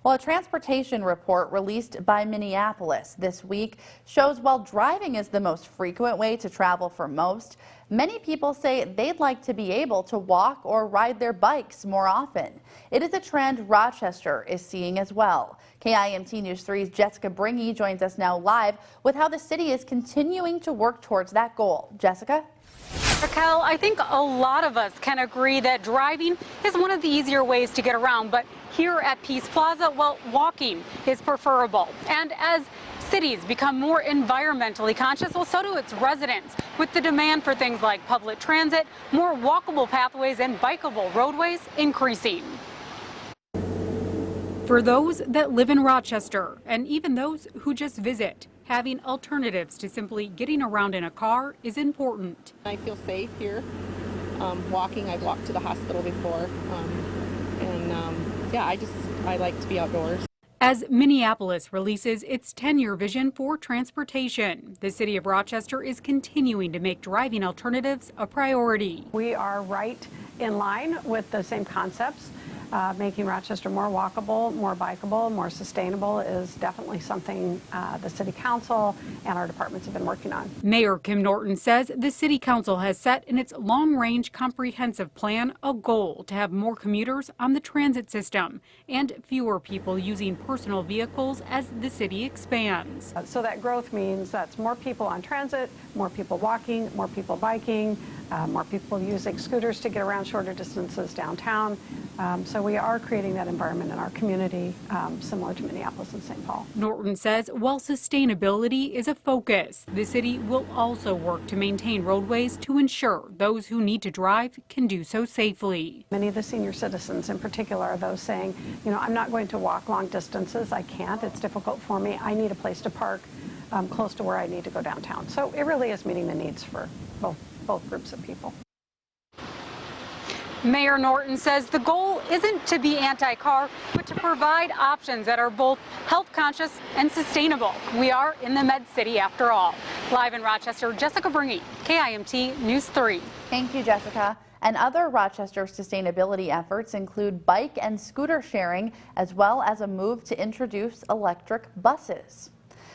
Well, a transportation report released by Minneapolis this week shows while driving is the most frequent way to travel for most, many people say they'd like to be able to walk or ride their bikes more often. It is a trend Rochester is seeing as well. KIMT News 3's Jessica Bringe joins us now live with how the city is continuing to work towards that goal. Jessica? Raquel, I think a lot of us can agree that driving is one of the easier ways to get around, but here at Peace Plaza, well, walking is preferable. And as cities become more environmentally conscious, well, so do its residents, with the demand for things like public transit, more walkable pathways, and bikeable roadways increasing. For those that live in Rochester, and even those who just visit, having alternatives to simply getting around in a car is important. I feel safe here. Walking, I've walked to the hospital before, yeah, I like to be outdoors. As Minneapolis releases its 10-year vision for transportation, the city of Rochester is continuing to make driving alternatives a priority. We are right in line with the same concepts. Making Rochester more walkable, more bikeable, more sustainable is definitely something the City Council and our departments have been working on. Mayor Kim Norton says the City Council has set in its long-range comprehensive plan a goal to have more commuters on the transit system and fewer people using personal vehicles as the city expands. So that growth means that's more people on transit, more people walking, more people biking, more people using scooters to get around shorter distances downtown. So we are creating that environment in our community, similar to Minneapolis and St. Paul. Norton says while sustainability is a focus, the city will also work to maintain roadways to ensure those who need to drive can do so safely. Many of the senior citizens in particular are those saying, you know, I'm not going to walk long distances. I can't. It's difficult for me. I need a place to park close to where I need to go downtown. So it really is meeting the needs for both groups of people. Mayor Norton says the goal isn't to be anti-car, but to provide options that are both health conscious and sustainable. We are in the Med City after all. Live in Rochester, Jessica Bringe, KIMT News 3. Thank you, Jessica. And other Rochester sustainability efforts include bike and scooter sharing, as well as a move to introduce electric buses.